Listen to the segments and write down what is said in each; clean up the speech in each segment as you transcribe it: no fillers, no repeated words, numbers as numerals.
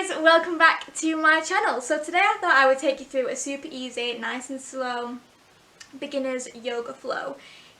guys, welcome back to my channel. So today I thought I would take you through a super easy, nice and slow beginner's yoga flow.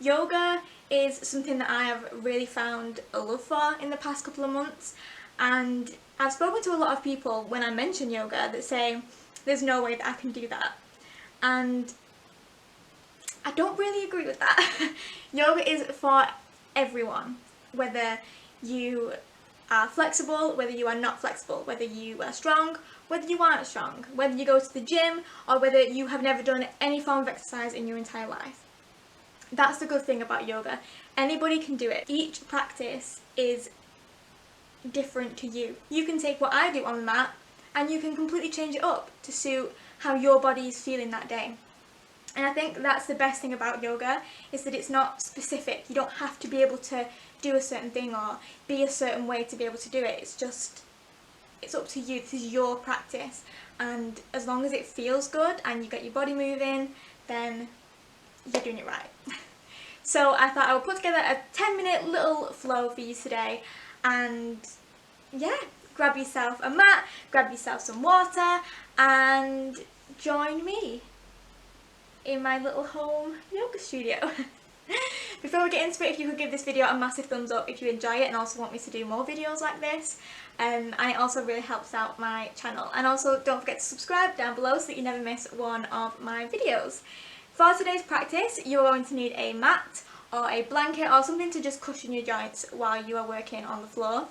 Yoga is something that I have really found a love for in the past couple of months, and I've spoken to a lot of people when I mention yoga that say there's no way that I can do that, and I don't really agree with that. Yoga is for everyone, whether you are flexible, whether you are not flexible, whether you are strong, whether you aren't strong, whether you go to the gym, or whether you have never done any form of exercise in your entire life. That's the good thing about yoga. Anybody can do it. Each practice is different to you. You can take what I do on the mat and you can completely change it up to suit how your body is feeling that day. And I think that's the best thing about yoga, is that it's not specific. You don't have to be able to do a certain thing or be a certain way to be able to do it. It's up to you. This is your practice, and as long as it feels good and you get your body moving, then you're doing it right. So I thought I would put together a 10-minute little flow for you today, and yeah, grab yourself a mat, grab yourself some water, and join me in my little home yoga studio. Before we get into it, if you could give this video a massive thumbs up if you enjoy it and also want me to do more videos like this, and it also really helps out my channel. And also don't forget to subscribe down below so that you never miss one of my videos. For today's practice, you're going to need a mat or a blanket or something to just cushion your joints while you are working on the floor.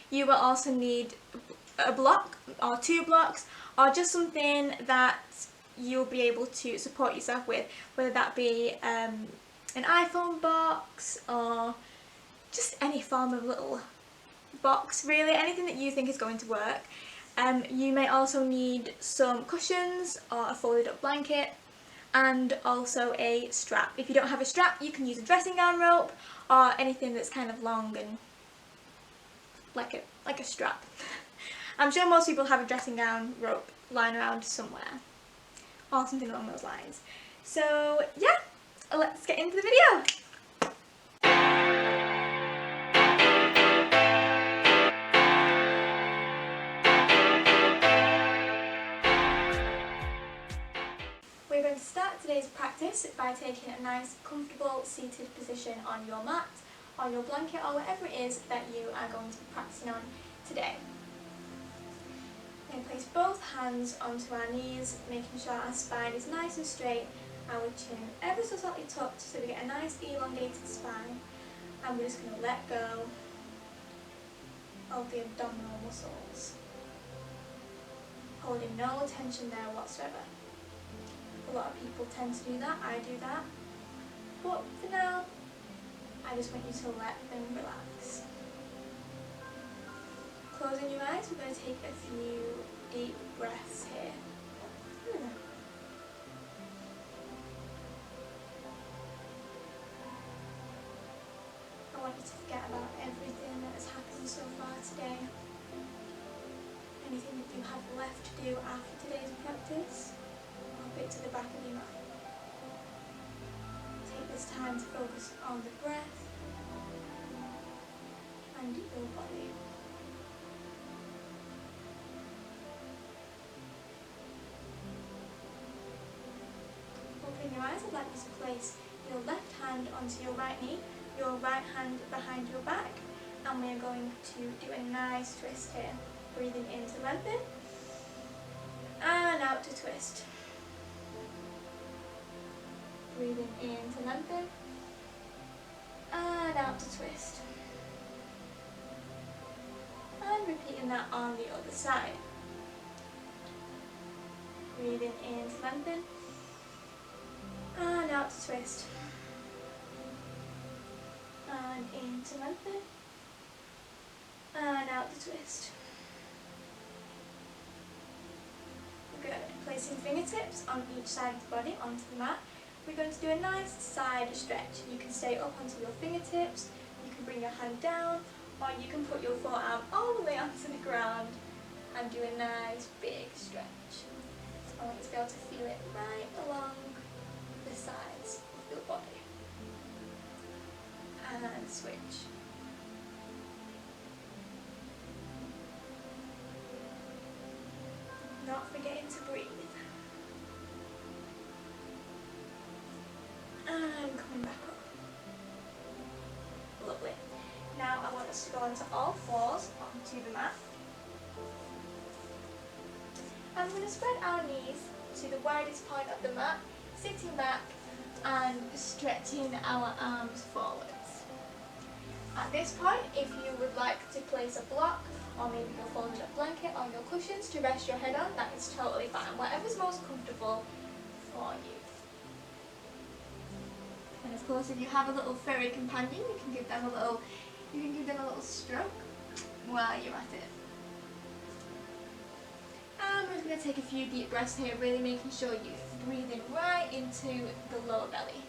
You will also need a block or 2 blocks, or just something that you'll be able to support yourself with, whether that be an iPhone box or just any form of little box, really, anything that you think is going to work. You may also need some cushions or a folded up blanket, and also a strap. If you don't have a strap, you can use a dressing gown rope or anything that's kind of long and like a strap. I'm sure most people have a dressing gown rope lying around somewhere, or something along those lines. So yeah, let's get into the video. We're going to start today's practice by taking a nice comfortable seated position on your mat or your blanket or whatever it is that you are going to be practicing on today. We're going to place both hands onto our knees, making sure our spine is nice and straight, our chin ever so slightly tucked so we get a nice elongated spine, and we're just going to let go of the abdominal muscles, holding no tension there whatsoever. A lot of people tend to do that, I do that, but for now I just want you to let them relax. Closing your eyes, we're going to take a few deep breaths here. I want you to forget about everything that has happened so far today. Anything that you have left to do after today's practice, pop it to the back of your mind. Take this time to focus on the breath and your body. Opening your eyes, I'd like you to place your left hand onto your right knee, your right hand behind your back, and we're going to do a nice twist here. Breathing in to lengthen, and out to twist. Breathing in to lengthen, and out to twist. And repeating that on the other side. Breathing in to lengthen, and out to twist. And in to lengthen, and out to twist. Good. Placing fingertips on each side of the body onto the mat, we're going to do a nice side stretch. You can stay up onto your fingertips, you can bring your hand down, or you can put your forearm all the way onto the ground and do a nice big stretch. I want you to be able to feel it right along the sides of your body. And switch. not forgetting to breathe. And coming back up. Lovely. Now I want us to go onto all fours onto the mat. I'm going to spread our knees to the widest point of the mat, sitting back and stretching our arms forwards. At this point, if you would like to place a block or maybe your folded up blanket or your cushions to rest your head on, that is totally fine. Whatever's most comfortable for you. And of course, if you have a little furry companion, you can give them a little stroke while you're at it. And we're going to take a few deep breaths here, really making sure you're breathing right into the lower belly.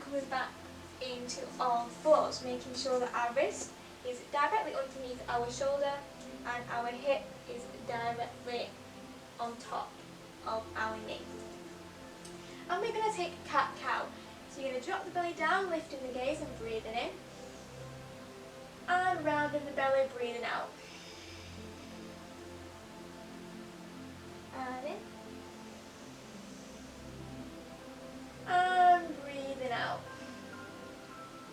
Coming back into all fours, making sure that our wrist is directly underneath our shoulder and our hip is directly on top of our knee. And we're going to take cat-cow. So you're going to drop the belly down, lifting the gaze and breathing in. And rounding the belly, breathing out. And in. And breathing out.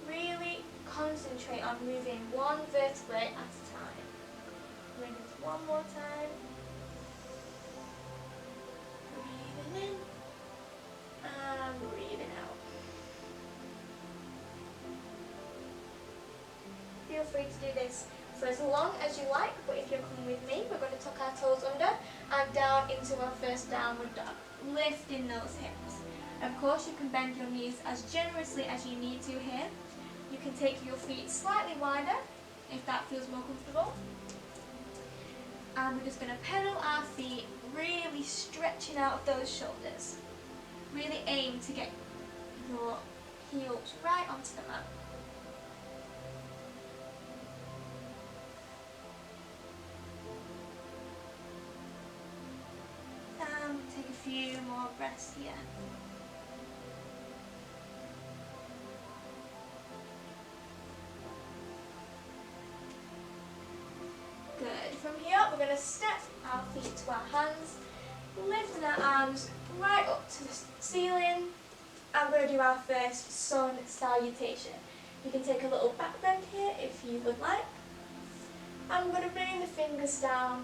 Really concentrate on moving one vertebrae at a time. Breathing in one more time. Breathing in. And breathing out. Feel free to do this for as long as you like, but if you're coming with me, we're going to tuck our toes under and down into our first downward dog, lifting those hips. Of course, you can bend your knees as generously as you need to here. You can take your feet slightly wider if that feels more comfortable. And we're just going to pedal our feet, really stretching out those shoulders. Really aim to get your heels right onto the mat. And take a few more breaths here. Good. From here, we're going to step our feet to our hands, lifting our arms right up to the ceiling, and we're going to do our first sun salutation. You can take a little back bend here if you would like. And we're going to bring the fingers down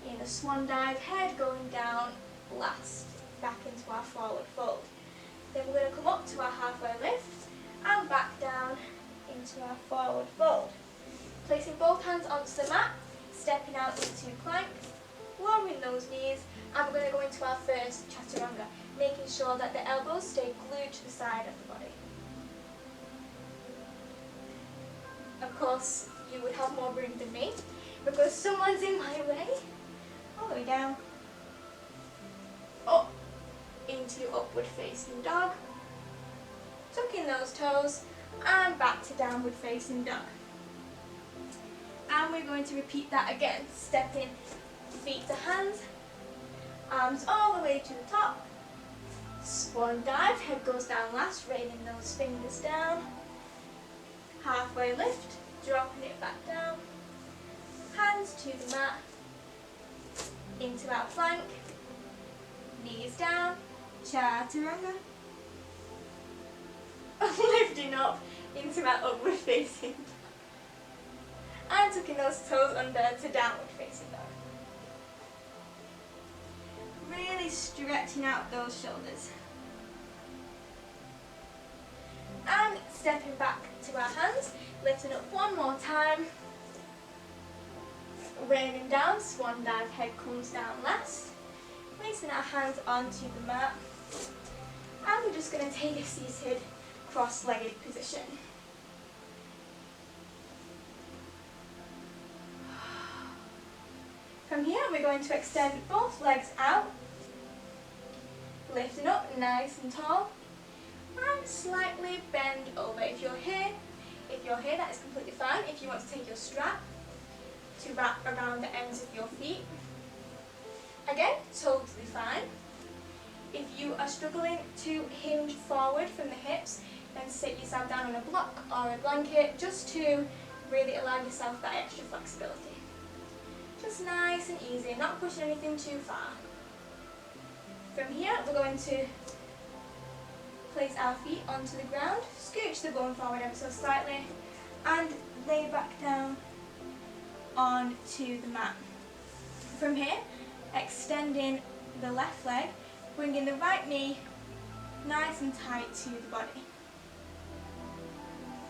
in a swan dive, head going down last, back into our forward fold. Then we're going to come up to our halfway lift and back down into our forward fold. Placing both hands onto the mat, stepping out into plank, lowering those knees, and we're going to go into our first chaturanga, making sure that the elbows stay glued to the side of the body. Of course, you would have more room than me, because someone's in my way. All the way down, up into upward facing dog, tucking those toes, and back to downward facing dog. And we're going to repeat that again, stepping feet to hands, arms all the way to the top, swan dive, head goes down last, raining those fingers down, halfway lift, dropping it back down, hands to the mat, into our plank, knees down, chaturanga, lifting up into our upward facing dog. And tucking those toes under to downward facing dog. Really stretching out those shoulders. And stepping back to our hands, lifting up one more time. Raining down, swan dive, head comes down last. Placing our hands onto the mat. And we're just going to take a seated cross-legged position. From here, we're going to extend both legs out, lifting up nice and tall, and slightly bend over. If you're here, that is completely fine. If you want to take your strap to wrap around the ends of your feet, again, totally fine. If you are struggling to hinge forward from the hips, then sit yourself down on a block or a blanket just to really allow yourself that extra flexibility. Just nice and easy, not pushing anything too far. From here, we're going to place our feet onto the ground, scooch the bum forward ever so slightly, and lay back down onto the mat. From here, extending the left leg, bringing the right knee nice and tight to the body.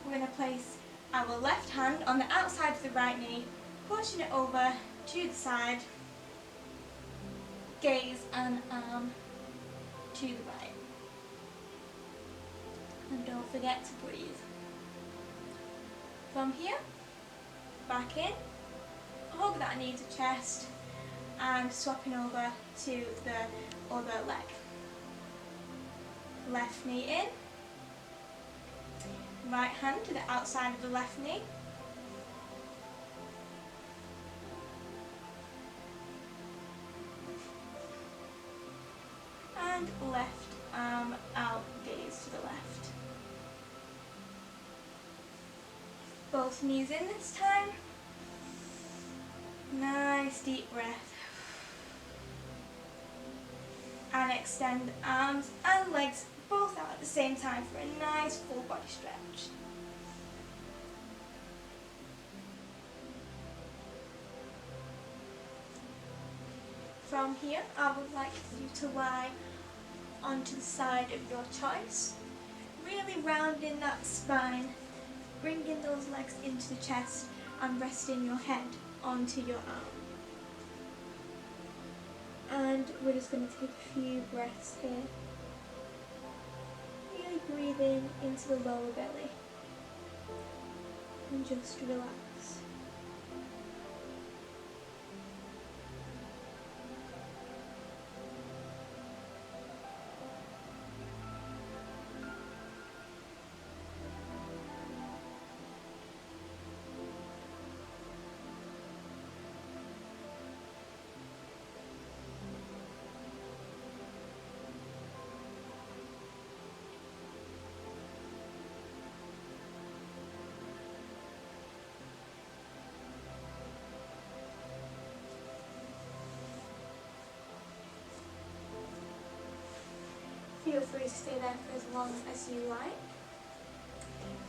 We're going to place our left hand on the outside of the right knee, pushing it over to the side, gaze and arm to the right. And don't forget to breathe. From here, back in, hug that knee to chest, and swapping over to the other leg. Left knee in, right hand to the outside of the left knee, and left arm out, gaze to the left. Both knees in this time. Nice deep breath. And extend arms and legs both out at the same time for a nice full body stretch. From here, I would like you to lie onto the side of your choice, really rounding that spine, bringing those legs into the chest and resting your head onto your arm. And we're just going to take a few breaths here. Really breathing into the lower belly and just relax. Feel free to stay there for as long as you like.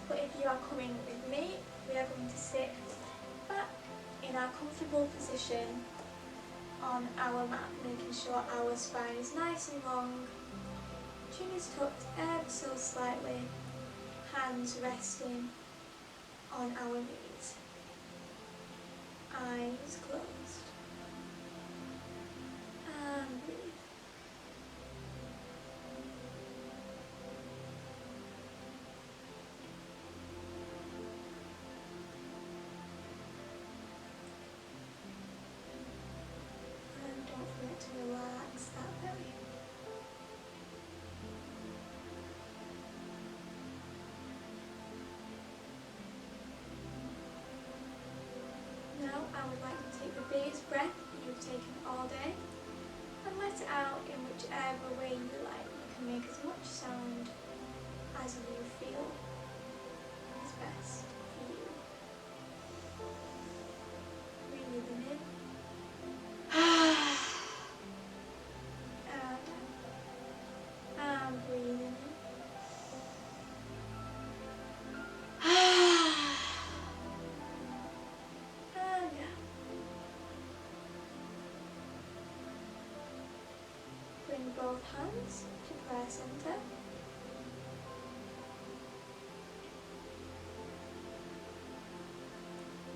But if you are coming with me, we are going to sit back in our comfortable position on our mat, making sure our spine is nice and long, chin is tucked ever so slightly, hands resting on our knees, eyes closed, and breathe. To relax that belly. Now I would like to take the biggest breath that you've taken all day and let it out in whichever way you like. You can make as much sound as you feel is best for you. Breathing in. Breathing in. And out. Bring both hands to prayer center.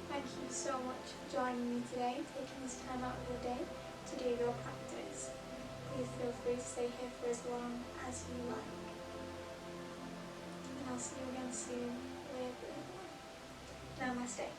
Thank you so much for joining me today, taking this time out of your day to do your practice. Please feel free to stay here for as long as you like. And I'll see you again soon with Namaste.